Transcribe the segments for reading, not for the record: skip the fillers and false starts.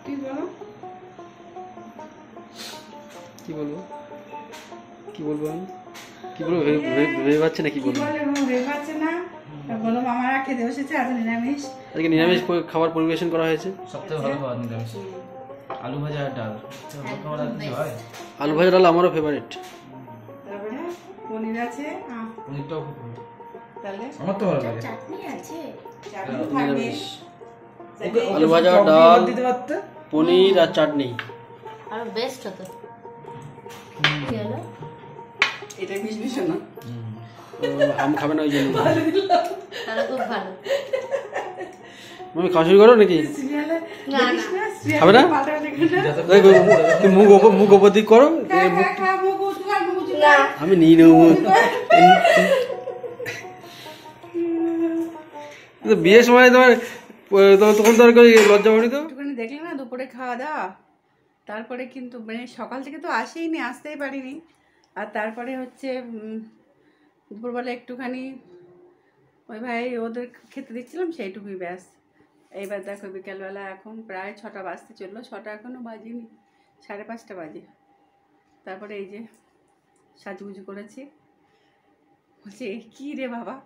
তুই বলো কি বলবো কি বলবো আমি কি বলবো ভেবে পাচ্ছে না কি বলবো ভেবে পাচ্ছে না বলো মামারা খেতে বসেছে আজ নিরামিষ আজকে নিরামিষ খাবার পরিবেশন করা হয়েছে সবথেকে ভালো খাবার নিরামিষ আলু ভাজা আর ডাল খাবার আর কিছু হয় আলু ভাজা ডাল আমারও ফেভারিট তারপরে পনির আছে পনিরটাও খুব ভালো তাহলে আমার তো ভালো লাগে চাটনি আছে চাটনি থাকবে নিরামিষ আলু ভাজা ডাল দিতে পারতে পনির আর চাটনি আর বেস্ট হতো কি হলো এটা মিশমিশ না আম খাবে না ওই জন্য তাহলে খুব ভালো তুমি খাওয়া শুরু করো নাকি সিরিয়ালে না না খাবে না তুমি মুখ ওপর দিক করো না আমি নিয়ে নেবো বিয়ের সময় তোমার তখন তো আর লজ্জা হয়নি তো একটুখানি দেখলে না দুপুরে খাওয়া দাওয়া তারপরে কিন্তু মানে সকাল থেকে তো আসেইনি আসতেই পারিনি আর তারপরে হচ্ছে দুপুরবেলা একটুখানি ওই ভাই ওদের খেতে দিচ্ছিলাম সেইটুকুই ব্যাস এইবার দেখো বিকেলবেলা এখন প্রায় 6টা বাজতে চললো 6টা এখনও বাজিনি 5:30 বাজে তারপরে এই যে সাজুগুজু করেছি বলছে কী রে বাবা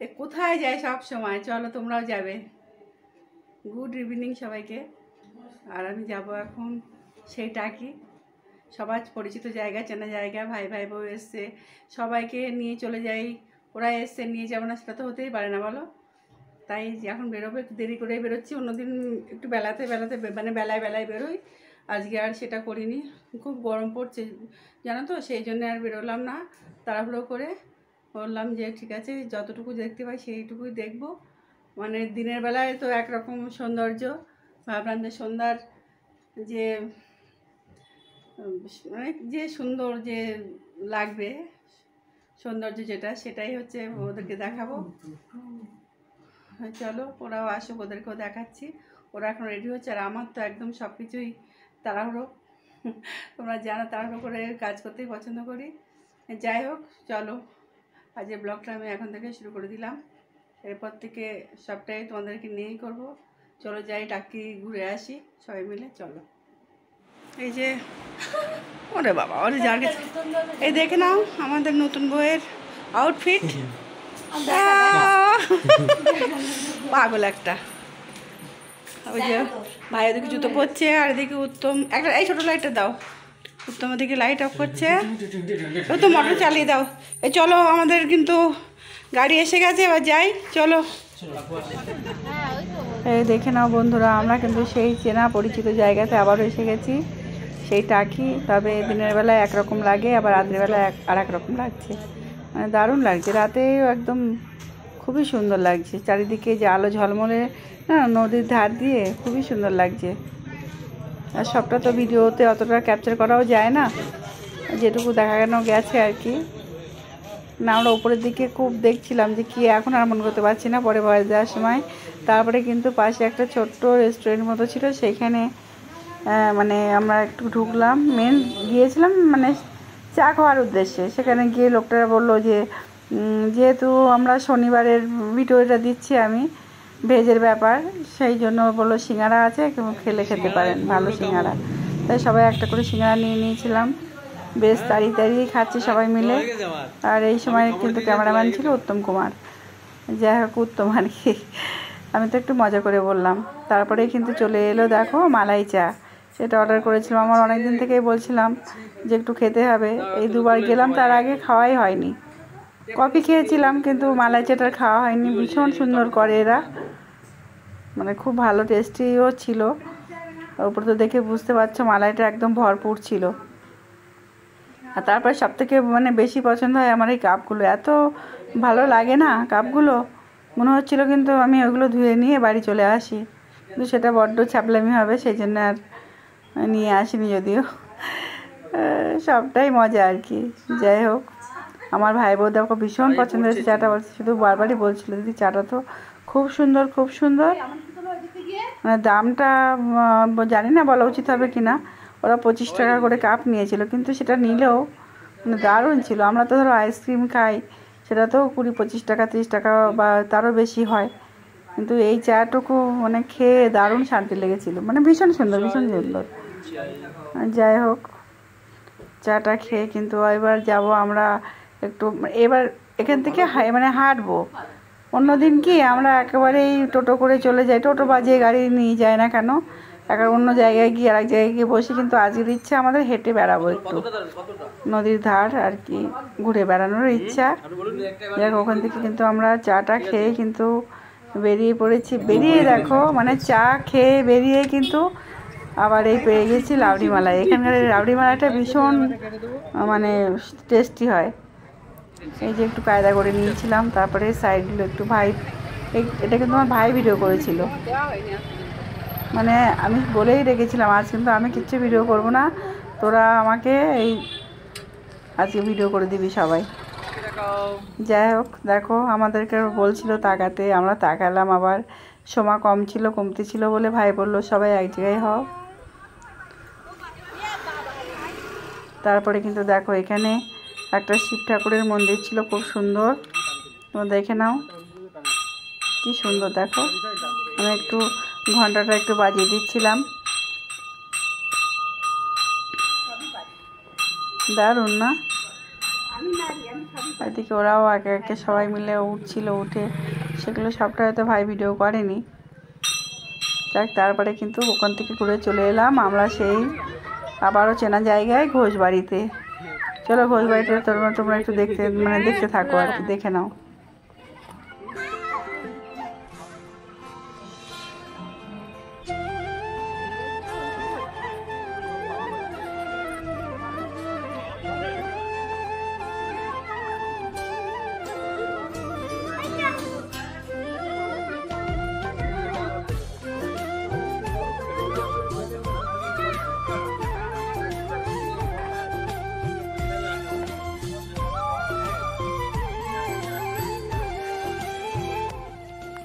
এ কোথায় যায় সব সময় চলো তোমরাও যাবে গুড ইভিনিং সবাইকে আর আমি যাব এখন সেই টাকি সবার পরিচিত জায়গা চেনা জায়গা ভাই ভাই বউ এসছে সবাইকে নিয়ে চলে যাই ওরা এসছে নিয়ে যাবো না সেটা তো হতেই পারে না বলো তাই এখন বেরোবো একটু দেরি করেই বেরোচ্ছি অন্যদিন একটু বেলাতে মানে বেলায় বেরোই আজকে আর সেটা করিনি খুব গরম পড়ছে জানো তো সেই জন্য আর বেরোলাম না তাড়াহুড়ো করে বললাম যে ঠিক আছে যতটুকু দেখতে পাই সেইটুকুই দেখবো মানে দিনের বেলায় তো একরকম সৌন্দর্য ভাবলাম যে সন্ধ্যার যে মানে যে সুন্দর যে লাগবে সৌন্দর্য যেটা সেটাই হচ্ছে ওদেরকে দেখাবো চলো ওরাও আসুক ওদেরকেও দেখাচ্ছি ওরা এখন রেডি হচ্ছে আর আমার তো একদম সব কিছুই তাড়াহুড়ো তোমরা জানো তাড়াহুড়ো করে কাজ করতেই পছন্দ করি যাই হোক চলো আজকের ব্লগটা আমি এখন থেকে শুরু করে দিলাম এরপর থেকে সবটাই তোমাদেরকে নিয়েই করবো চলো যাই টাকি ঘুরে আসি সবাই মিলে চলো এই যে ওরে বাবা ওরে যার কাছে এই দেখে নাও আমাদের নতুন বইয়ের আউটফিট পাগল একটা ওই যে ভাই ওদিকে জুতো পরছে আর এদিকে উত্তম একটা এই ছোটো লাইটটা দাও উত্তম ওদিকে লাইট অফ করছে ও তো মোটর চালিয়ে দাও এই চলো আমাদের কিন্তু গাড়ি এসে গেছে এবার যাই চলো এই দেখে নাও বন্ধুরা আমরা কিন্তু সেই চেনা পরিচিত জায়গাতে আবারও এসে গেছি সেই টাকি তবে দিনের বেলায় একরকম লাগে আবার রাতের বেলায় আর এক রকম লাগছে মানে দারুণ লাগছে রাতেও একদম খুবই সুন্দর লাগছে চারিদিকে যে আলো ঝলমলে না নদীর ধার দিয়ে খুবই সুন্দর লাগছে আর সবটা তো ভিডিওতে অতটা ক্যাপচার করাও যায় না যেটুকু দেখানো গেছে আর কি না আমরা উপরের দিকে খুব দেখছিলাম যে কি এখন আর মনে করতে পারছি না পরে বয়স দেওয়ার সময় তারপরে কিন্তু পাশে একটা ছোট্ট রেস্টুরেন্ট মতো ছিল সেইখানে মানে আমরা একটু ঢুকলাম মেন গিয়েছিলাম মানে চা খাওয়ার উদ্দেশ্যে সেখানে গিয়ে লোকটারা বললো যে যেহেতু আমরা শনিবারের ভিডিওটা দিচ্ছি আমি ভেজের ব্যাপার সেই জন্য বললো সিঙ্গারা আছে খেলে খেতে পারেন ভালো সিঙ্গারা তাই সবাই একটা করে সিঙ্গারা নিয়ে নিয়েছিলাম বেশ তাড়িয়ে খাচ্ছি সবাই মিলে আর এই সময় কিন্তু ক্যামেরাম্যান ছিল উত্তম কুমার যাই হোক উত্তম আর কি আমি তো একটু মজা করে বললাম তারপরেই কিন্তু চলে এলো দেখো মালাই চা সেটা অর্ডার করেছিলাম আমার অনেক দিন থেকেই বলছিলাম যে একটু খেতে হবে এই দুবার গেলাম তার আগে খাওয়াই হয়নি কফি খেয়েছিলাম কিন্তু মালাই চাটার খাওয়া হয়নি ভীষণ সুন্দর করে এরা মানে খুব ভালো টেস্টিও ছিল ওপর তো দেখে বুঝতে পারছো মালাইটা একদম ভরপুর ছিল আর তারপর সবথেকে মানে বেশি পছন্দ হয় আমার এই কাপগুলো এত ভালো লাগে না কাপগুলো মনে হচ্ছিলো কিন্তু আমি ওইগুলো ধুয়ে নিয়ে বাড়ি চলে আসি কিন্তু সেটা বড্ড ছ্যাপলামি হবে সেই জন্য আর নিয়ে আসিনি যদিও সবটাই মজা আর কি যাই হোক আমার ভাই বউ দেখো ভীষণ পছন্দ হয়েছে চাটা বলছে শুধু বারবারই বলছিল দিদি চাটা তো খুব সুন্দর মানে দামটা জানি না বলা উচিত হবে কি না ওরা 25 টাকা করে কাপ নিয়েছিল কিন্তু সেটা নিলেও মানে দারুণ ছিল আমরা তো ধরো আইসক্রিম খাই সেটা তো 20-25 টাকা 30 টাকা বা তারও বেশি হয় কিন্তু এই চাটুকু মানে খেয়ে দারুণ শান্তি লেগেছিল, মানে ভীষণ সুন্দর ভীষণ সুন্দর। যাই হোক, চাটা খেয়ে কিন্তু এবার যাব আমরা একটু, এবার এখান থেকে মানে হাঁটবো। অন্যদিন কি আমরা একেবারেই টোটো করে চলে যাই, টোটো বা যে গাড়ি নিয়ে যায় না কেন, এখন অন্য জায়গায় গিয়ে আরেক জায়গায় গিয়ে বসে, কিন্তু আজকের ইচ্ছা আমাদের হেঁটে বেড়াবো, একটু নদীর ধার আর কি ঘুরে বেড়ানোর ইচ্ছা। দেখ ওখান থেকে কিন্তু আমরা চাটা খেয়ে কিন্তু বেরিয়ে পড়েছি। বেরিয়ে দেখো মানে চা খেয়ে বেরিয়ে কিন্তু আবার এই পেয়ে গেছি রাবড়ি মালাই। এখানকার রাবড়ি মালাইটা ভীষণ মানে টেস্টি হয়। এই যে একটু কায়দা করে নিয়েছিলাম, তারপরে সাইডগুলো একটু ভাই, এটা কিন্তু আমার ভাই ভিডিও করেছিল, মানে আমি বলেই রেখেছিলাম আজ কিন্তু আমি কিচ্ছু ভিডিও করব না, তোরা আমাকে এই আজকে ভিডিও করে দিবি সবাই। যাই হোক দেখো আমাদেরকে বলছিল তাকাতে, আমরা তাকালাম, আবার সময় কম ছিল, কমতে ছিল বলে ভাই বললো সবাই এক জায়গায় হও। তারপরে কিন্তু দেখো এখানে একটা শিব ঠাকুরের মন্দির ছিল, খুব সুন্দর, তোমরা দেখে নাও কি সুন্দর। দেখো আমি একটু ঘন্টাটা একটু বাজিয়ে দিচ্ছিলাম, দারুণ না? এদিকে ওরাও একে একে সবাই মিলে উঠছিল, উঠে সেগুলো সবটা হয়তো ভাই ভিডিও করেনি। যাক তারপরে কিন্তু ওখান থেকে ঘুরে চলে এলাম আমরা সেই আবারও চেনা জায়গায় ঘোষবাড়িতে। চলো ঘোষবাড়িতে তোমরা একটু দেখতে থাকো আর কি, দেখে নাও।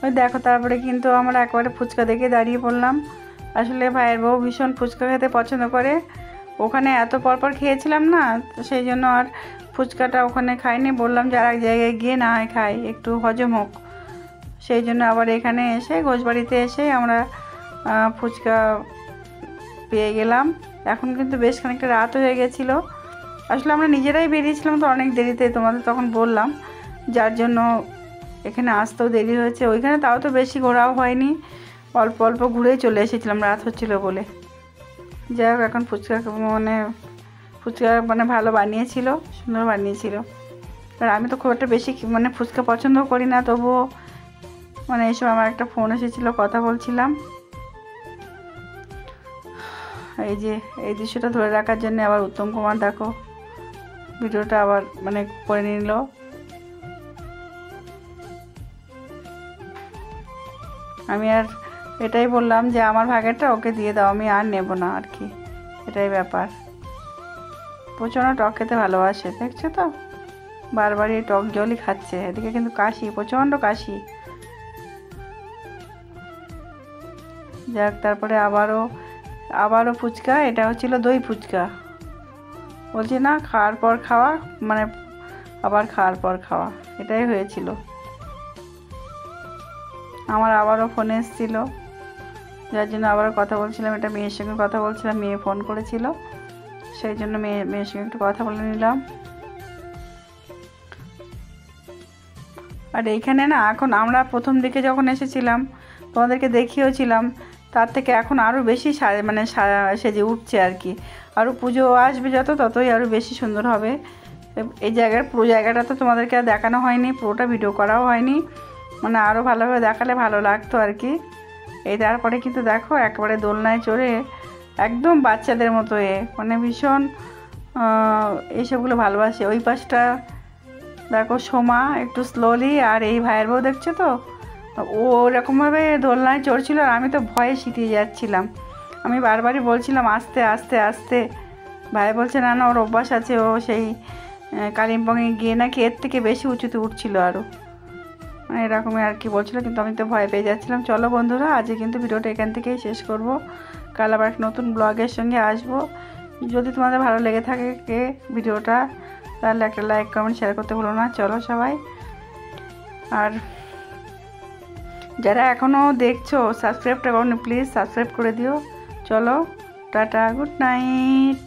ওই দেখো তারপরে কিন্তু আমরা একবারে ফুচকা দেখে দাঁড়িয়ে পড়লাম। আসলে ভাইয়ের বউ ভীষণ ফুচকা খেতে পছন্দ করে, ওখানে এত পরপর খেয়েছিলাম না, তো সেই জন্য আর ফুচকাটা ওখানে খাইনি, বললাম যে আর এক জায়গায় গিয়ে না হয় খাই, একটু হজম হোক। সেই জন্য আবার এখানে এসে ঘোষবাড়িতে এসে আমরা ফুচকা পেয়ে গেলাম। এখন কিন্তু বেশ খানিকটা রাত হয়ে গেছিলো, আসলে আমরা নিজেরাই বেরিয়েছিলাম তো অনেক দেরিতে, তোমাদের তখন বললাম, যার জন্য এখানে আসতেও দেরি হয়েছে। ওইখানে তাও তো বেশি ঘোরাও হয়নি, অল্প অল্প ঘুরেই চলে এসেছিলাম, রাত হচ্ছিল বলে। যাই হোক এখন ফুচকা মানে ভালো বানিয়েছিল, সুন্দর বানিয়েছিল। আর আমি তো খুব একটা বেশি মানে ফুচকা পছন্দ করি না, তবুও মানে এইসব আমার একটা ফোন এসেছিলো, কথা বলছিলাম। এই যে এই দৃশ্যটা ধরে রাখার জন্য আবার উত্তম কুমার দেখো ভিডিওটা আবার মানে করে নিল। আমি আর এটাই বললাম যে আমার ভাগেরটা ওকে দিয়ে দাও, আমি আর নেব না আর কি, এটাই ব্যাপার। প্রচণ্ড টক খেতে ভালোবাসে, দেখছো তো বারবারই টক জলই খাচ্ছে। এদিকে কিন্তু কাশি, প্রচণ্ড কাশি। যাক তারপরে আবারও ফুচকা, এটা হচ্ছিল দই ফুচকা। বলছি না খাওয়ার পর খাওয়া, মানে আবার খাওয়ার পর খাওয়া, এটাই হয়েছিল। আমার আবারও ফোন এসেছিল, যার জন্য আবারও কথা বলছিলাম, এটা মেয়ের সঙ্গে কথা বলছিলাম, মেয়ে ফোন করেছিল, সেই জন্য মেয়ের সঙ্গে একটু কথা বলে নিলাম। আর এইখানে না এখন আমরা প্রথম দিকে যখন এসেছিলাম তোমাদেরকে দেখিয়েছিলাম, তার থেকে এখন আরও বেশি মানে সেজে উঠছে আর কি। আরও পুজো আসবে যত, ততই আরও বেশি সুন্দর হবে। এই পুরো জায়গাটা তো তোমাদেরকে আর দেখানো হয়নি, পুরোটা ভিডিও করাও হয়নি, মানে আরও ভালোভাবে দেখালে ভালো লাগতো আর কি। এই তারপরে কিন্তু দেখো একেবারে দোলনায় চড়ে একদম বাচ্চাদের মতো মানে ভীষণ এইসবগুলো ভালোবাসে। ওই পাশটা দেখো সোমা একটু স্লোলি, আর এই ভাইয়ের বউ দেখছো তো ও ওরকমভাবে দোলনায় চড়ছিল, আর আমি তো ভয়ে সিটিয়ে যাচ্ছিলাম। আমি বারবারই বলছিলাম আস্তে আস্তে আস্তে, ভাই বলছে না না ওর অভ্যাস আছে, ও সেই কালিম্পংয়ে গিয়ে নাকি এর থেকে বেশি উঁচুতে উঠছিল আরও, মানে এরকমই আর কি বলছিল, কিন্তু আমি তো ভয় পেয়ে যাচ্ছিলাম। চলো বন্ধুরা আজকে কিন্তু ভিডিওটা এখান থেকেই শেষ করব, কাল আবার এক নতুন ব্লগের সঙ্গে আসবো। যদি তোমাদের ভালো লেগে থাকে ভিডিওটা, তাহলে একটা লাইক কমেন্ট শেয়ার করতে ভুলো না। চলো সবাই, আর যারা এখনও দেখছো সাবস্ক্রাইবটা করো প্লিজ সাবস্ক্রাইব করে দিও। চলো টাটা, গুড নাইট।